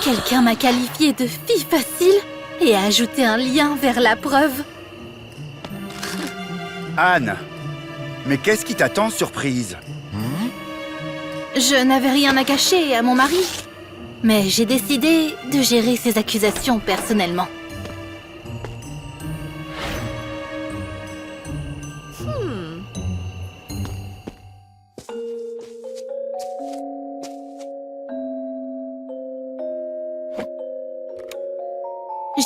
Quelqu'un m'a qualifiée de fille facile et a ajouté un lien vers la preuve. Anne, mais qu'est-ce qui t'attend, surprise? Je n'avais rien à cacher à mon mari, mais j'ai décidé de gérer ces accusations personnellement.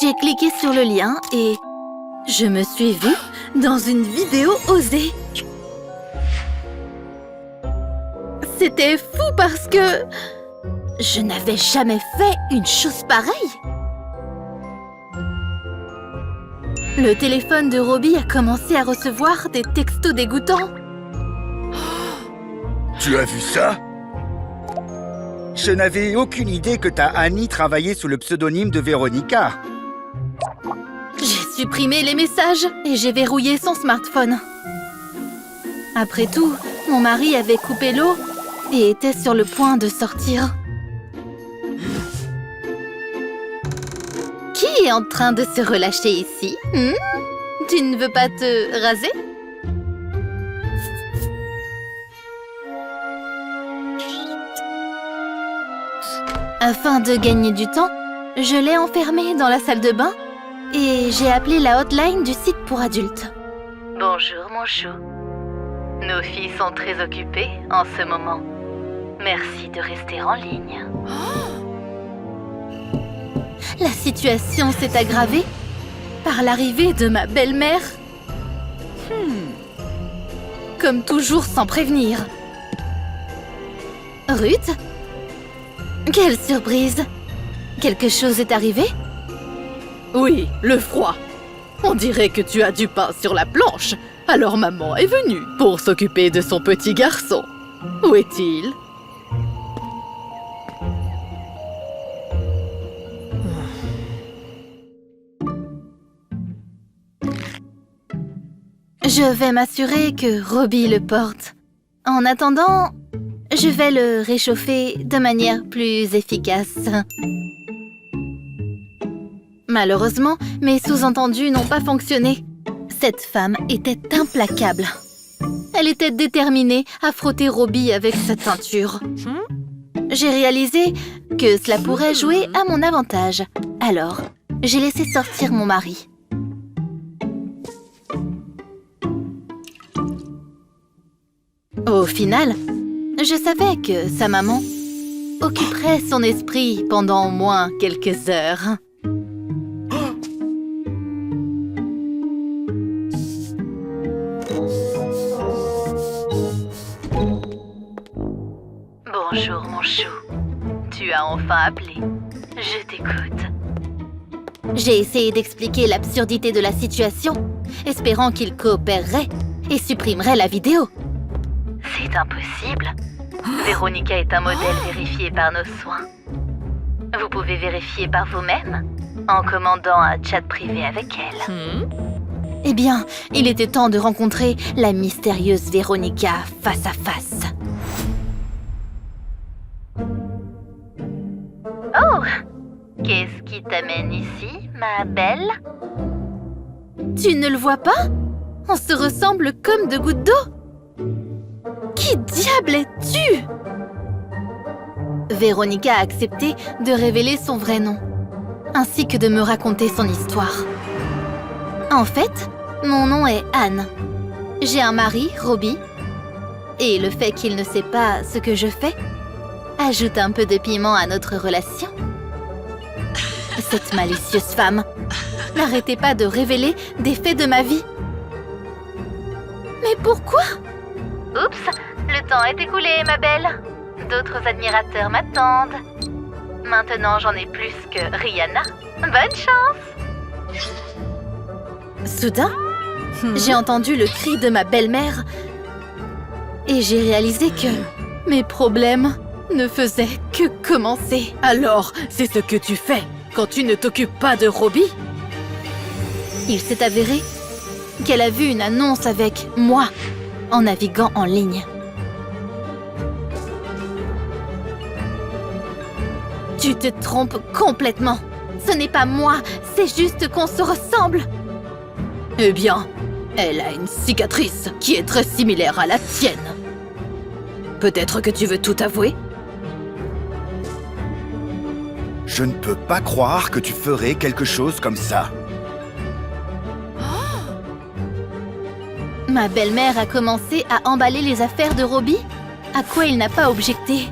J'ai cliqué sur le lien et je me suis vue dans une vidéo osée. C'était fou parce que je n'avais jamais fait une chose pareille. Le téléphone de Robbie a commencé à recevoir des textos dégoûtants. Tu as vu ça? Je n'avais aucune idée que ta Annie travaillait sous le pseudonyme de Véronica. J'ai supprimé les messages et j'ai verrouillé son smartphone. Après tout, mon mari avait coupé l'eau et était sur le point de sortir. Qui est en train de se relâcher ici? Tu ne veux pas te raser? Afin de gagner du temps, je l'ai enfermé dans la salle de bain et j'ai appelé la hotline du site pour adultes. Bonjour mon chou. Nos filles sont très occupées en ce moment. Merci de rester en ligne. La situation s'est aggravée par l'arrivée de ma belle-mère. Comme toujours sans prévenir. Ruth? Quelle surprise! Quelque chose est arrivé? Oui, le froid. On dirait que tu as du pain sur la planche. Alors maman est venue pour s'occuper de son petit garçon. Où est-il? Je vais m'assurer que Robbie le porte. En attendant, je vais le réchauffer de manière plus efficace. Malheureusement, mes sous-entendus n'ont pas fonctionné. Cette femme était implacable. Elle était déterminée à frotter Robbie avec sa teinture. J'ai réalisé que cela pourrait jouer à mon avantage. Alors, j'ai laissé sortir mon mari. Au final, je savais que sa maman occuperait son esprit pendant au moins quelques heures. Bonjour mon chou, tu as enfin appelé. Je t'écoute. J'ai essayé d'expliquer l'absurdité de la situation, espérant qu'il coopérerait et supprimerait la vidéo. C'est impossible. Véronica est un modèle vérifié par nos soins. Vous pouvez vérifier par vous-même en commandant un chat privé avec elle. Eh bien, il était temps de rencontrer la mystérieuse Véronica face à face. Oh! Qu'est-ce qui t'amène ici, ma belle? Tu ne le vois pas? On se ressemble comme deux gouttes d'eau. Qui diable es-tu? Véronica a accepté de révéler son vrai nom, ainsi que de me raconter son histoire. En fait, mon nom est Anne. J'ai un mari, Robbie, et le fait qu'il ne sait pas ce que je fais ajoute un peu de piment à notre relation. Cette malicieuse femme n'arrêtait pas de révéler des faits de ma vie. Mais pourquoi? Oups, le temps est écoulé, ma belle. D'autres admirateurs m'attendent. Maintenant, j'en ai plus que Rihanna. Bonne chance! Soudain, j'ai entendu le cri de ma belle-mère et j'ai réalisé que mes problèmes ne faisaient que commencer. Alors, c'est ce que tu fais quand tu ne t'occupes pas de Robbie? Il s'est avéré qu'elle a vu une annonce avec moi en naviguant en ligne. Tu te trompes complètement. Ce n'est pas moi, c'est juste qu'on se ressemble. Eh bien, elle a une cicatrice qui est très similaire à la tienne. Peut-être que tu veux tout avouer? Je ne peux pas croire que tu ferais quelque chose comme ça. Ma belle-mère a commencé à emballer les affaires de Robbie, à quoi il n'a pas objecté.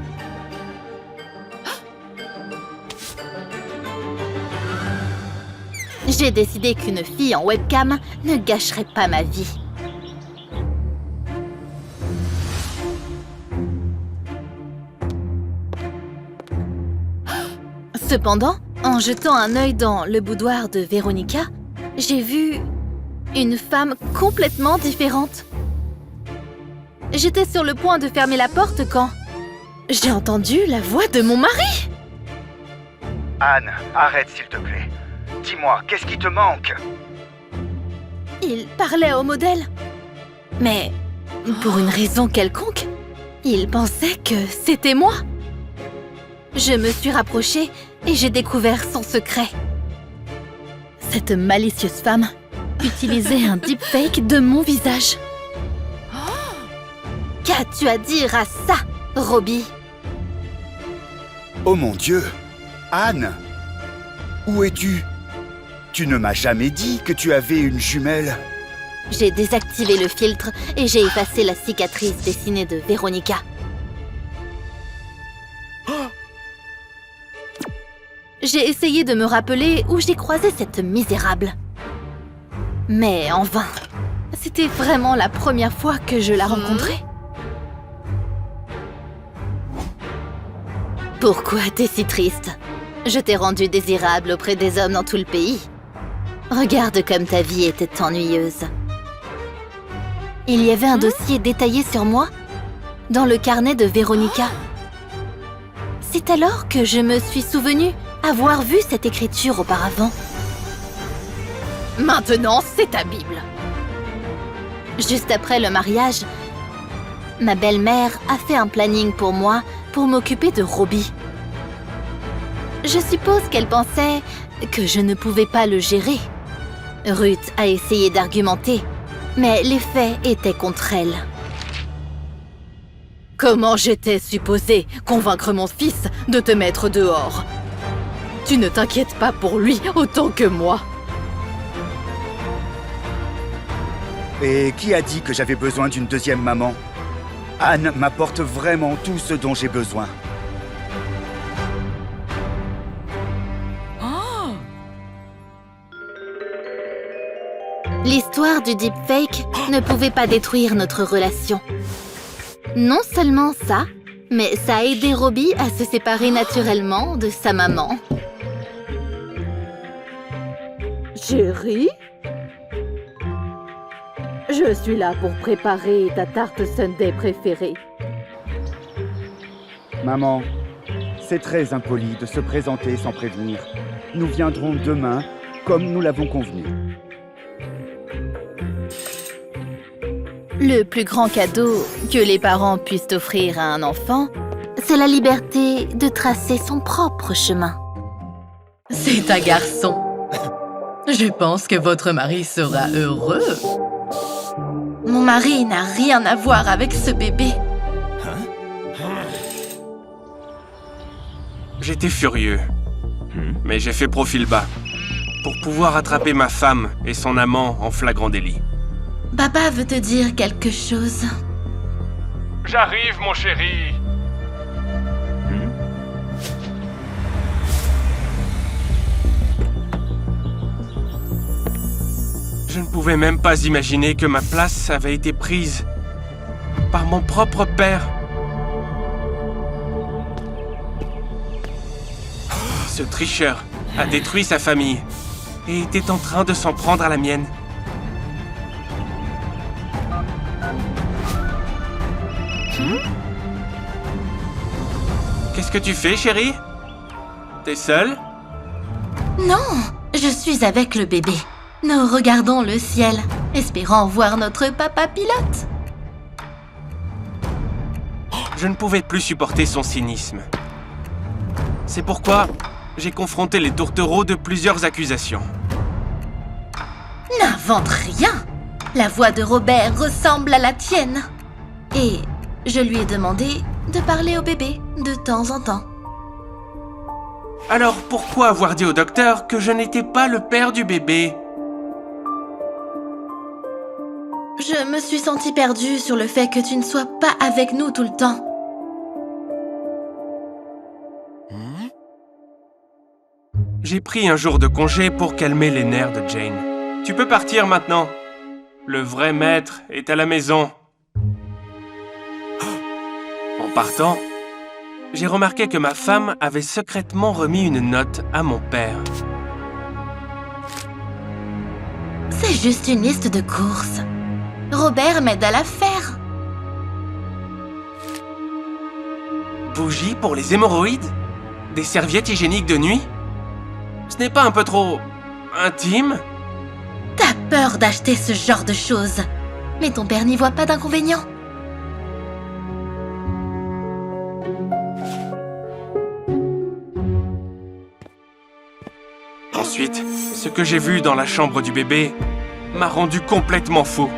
J'ai décidé qu'une fille en webcam ne gâcherait pas ma vie. Cependant, en jetant un œil dans le boudoir de Véronica, j'ai vu une femme complètement différente. J'étais sur le point de fermer la porte quand j'ai entendu la voix de mon mari. Anne, arrête s'il te plaît. Dis-moi, qu'est-ce qui te manque? Il parlait au modèle. Mais pour une raison quelconque, il pensait que c'était moi. Je me suis rapprochée et j'ai découvert son secret. Cette malicieuse femme utilisait un deepfake de mon visage. Qu'as-tu à dire à ça, Robbie? Oh mon Dieu! Anne! Où es-tu? Tu ne m'as jamais dit que tu avais une jumelle. J'ai désactivé le filtre et j'ai effacé la cicatrice dessinée de Véronica. J'ai essayé de me rappeler où j'ai croisé cette misérable. Mais en vain. C'était vraiment la première fois que je la rencontrais. Pourquoi t'es si triste? Je t'ai rendue désirable auprès des hommes dans tout le pays. Regarde comme ta vie était ennuyeuse. Il y avait un dossier détaillé sur moi dans le carnet de Véronica. C'est alors que je me suis souvenue avoir vu cette écriture auparavant. Maintenant, c'est ta Bible. Juste après le mariage, ma belle-mère a fait un planning pour moi pour m'occuper de Robbie. Je suppose qu'elle pensait que je ne pouvais pas le gérer. Ruth a essayé d'argumenter, mais les faits étaient contre elle. Comment j'étais supposée convaincre mon fils de te mettre dehors? Tu ne t'inquiètes pas pour lui autant que moi. Et qui a dit que j'avais besoin d'une deuxième maman? Anne m'apporte vraiment tout ce dont j'ai besoin. L'histoire du deepfake ne pouvait pas détruire notre relation. Non seulement ça, mais ça a aidé Robbie à se séparer naturellement de sa maman. Chérie? Je suis là pour préparer ta tarte sundae préférée. Maman, c'est très impoli de se présenter sans prévenir. Nous viendrons demain, comme nous l'avons convenu. Le plus grand cadeau que les parents puissent offrir à un enfant, c'est la liberté de tracer son propre chemin. C'est un garçon. Je pense que votre mari sera heureux. Mon mari n'a rien à voir avec ce bébé. J'étais furieux, mais j'ai fait profil bas pour pouvoir attraper ma femme et son amant en flagrant délit. Papa veut te dire quelque chose. J'arrive, mon chéri. Je ne pouvais même pas imaginer que ma place avait été prise par mon propre père. Ce tricheur a détruit sa famille et était en train de s'en prendre à la mienne. Qu'est-ce que tu fais, chérie? T'es seule? Non, je suis avec le bébé. Nous regardons le ciel, espérant voir notre papa pilote. Je ne pouvais plus supporter son cynisme. C'est pourquoi j'ai confronté les tourtereaux de plusieurs accusations. N'invente rien! La voix de Robert ressemble à la tienne. Et je lui ai demandé de parler au bébé de temps en temps. Alors pourquoi avoir dit au docteur que je n'étais pas le père du bébé? Je me suis sentie perdue sur le fait que tu ne sois pas avec nous tout le temps. J'ai pris un jour de congé pour calmer les nerfs de Jane. Tu peux partir maintenant. Le vrai maître est à la maison. En partant, j'ai remarqué que ma femme avait secrètement remis une note à mon père. C'est juste une liste de courses. Robert m'aide à la faire. Bougies pour les hémorroïdes? Des serviettes hygiéniques de nuit? Ce n'est pas un peu trop intime? T'as peur d'acheter ce genre de choses. Mais ton père n'y voit pas d'inconvénient. Ensuite, ce que j'ai vu dans la chambre du bébé m'a rendu complètement fou.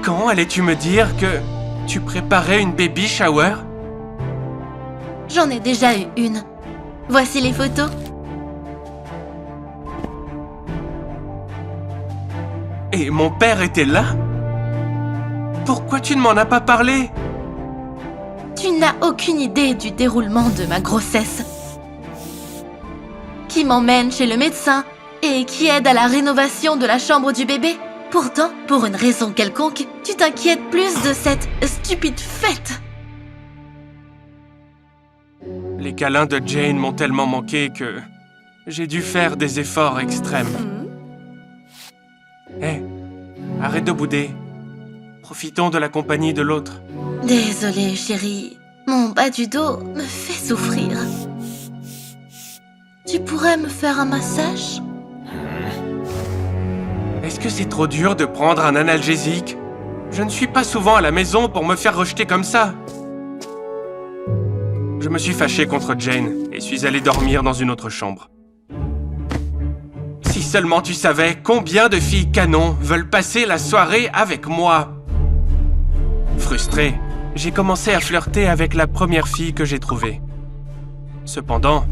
Quand allais-tu me dire que tu préparais une baby shower? J'en ai déjà eu une. Voici les photos. Et mon père était là? Pourquoi tu ne m'en as pas parlé? Tu n'as aucune idée du déroulement de ma grossesse. Qui m'emmène chez le médecin et qui aide à la rénovation de la chambre du bébé. Pourtant, pour une raison quelconque, tu t'inquiètes plus de cette stupide fête. Les câlins de Jane m'ont tellement manqué que j'ai dû faire des efforts extrêmes. Hé, arrête de bouder. Profitons de la compagnie de l'autre. Désolée, chérie. Mon bas du dos me fait souffrir. Tu pourrais me faire un massage? Est-ce que c'est trop dur de prendre un analgésique? Je ne suis pas souvent à la maison pour me faire rejeter comme ça. Je me suis fâché contre Jane et suis allé dormir dans une autre chambre. Si seulement tu savais combien de filles canons veulent passer la soirée avec moi. Frustré, j'ai commencé à flirter avec la première fille que j'ai trouvée. Cependant,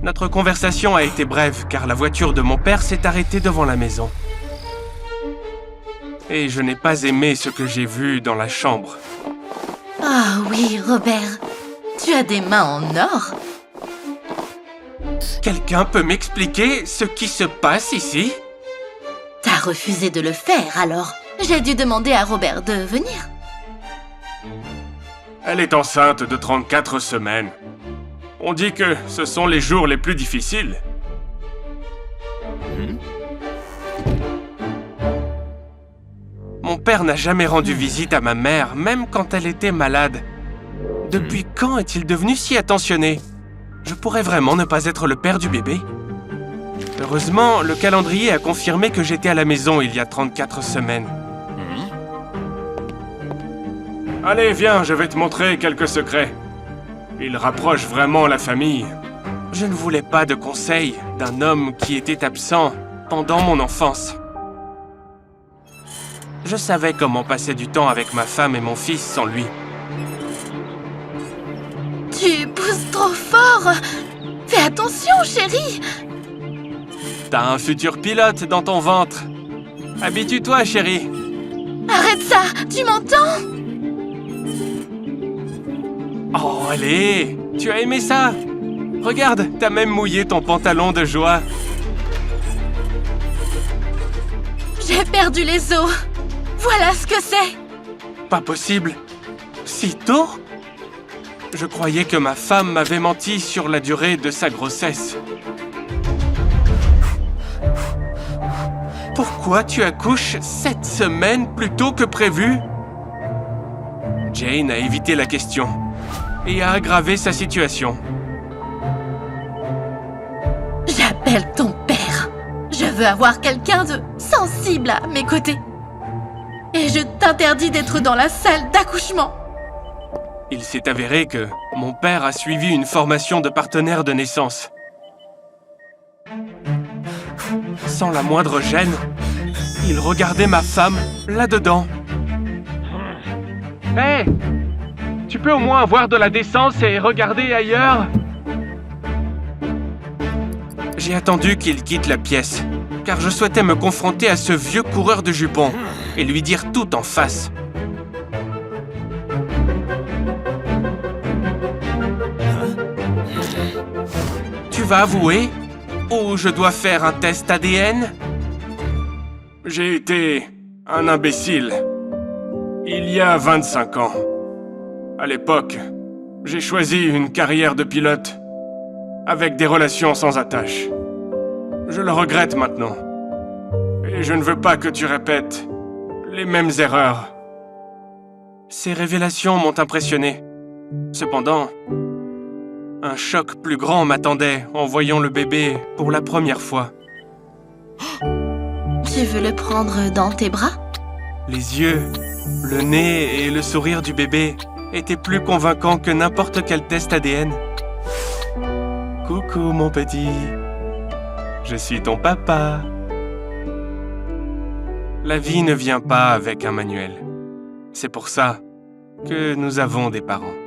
notre conversation a été brève car la voiture de mon père s'est arrêtée devant la maison. Et je n'ai pas aimé ce que j'ai vu dans la chambre. Ah oui, Robert. Tu as des mains en or. Quelqu'un peut m'expliquer ce qui se passe ici? T'as refusé de le faire, alors j'ai dû demander à Robert de venir. Elle est enceinte de 34 semaines. On dit que ce sont les jours les plus difficiles. Mon père n'a jamais rendu visite à ma mère, même quand elle était malade. Depuis quand est-il devenu si attentionné? Je pourrais vraiment ne pas être le père du bébé? Heureusement, le calendrier a confirmé que j'étais à la maison il y a 34 semaines. Allez, viens, je vais te montrer quelques secrets. Ils rapprochent vraiment la famille. Je ne voulais pas de conseils d'un homme qui était absent pendant mon enfance. Je savais comment passer du temps avec ma femme et mon fils sans lui. Tu pousses trop fort. Fais attention, chérie. T'as un futur pilote dans ton ventre. Habitue-toi, chérie. Arrête ça, tu m'entends? Oh, allez! Tu as aimé ça? Regarde, t'as même mouillé ton pantalon de joie. J'ai perdu les os. Voilà ce que c'est. Pas possible. Si tôt? Je croyais que ma femme m'avait menti sur la durée de sa grossesse. Pourquoi tu accouches 7 semaines plus tôt que prévu? Jane a évité la question et a aggravé sa situation. J'appelle ton père. Je veux avoir quelqu'un de sensible à mes côtés. Et je t'interdis d'être dans la salle d'accouchement. Il s'est avéré que mon père a suivi une formation de partenaire de naissance. Sans la moindre gêne, il regardait ma femme là-dedans. Hé! Tu peux au moins avoir de la décence et regarder ailleurs? J'ai attendu qu'il quitte la pièce, car je souhaitais me confronter à ce vieux coureur de jupons et lui dire tout en face. Tu vas avouer? Ou je dois faire un test ADN? J'ai été un imbécile. Il y a 25 ans. À l'époque, j'ai choisi une carrière de pilote avec des relations sans attache. Je le regrette maintenant. Et je ne veux pas que tu répètes les mêmes erreurs. Ces révélations m'ont impressionné. Cependant, un choc plus grand m'attendait en voyant le bébé pour la première fois. Tu veux le prendre dans tes bras? Les yeux, le nez et le sourire du bébé étaient plus convaincants que n'importe quel test ADN. Coucou mon petit, je suis ton papa. La vie ne vient pas avec un manuel. C'est pour ça que nous avons des parents.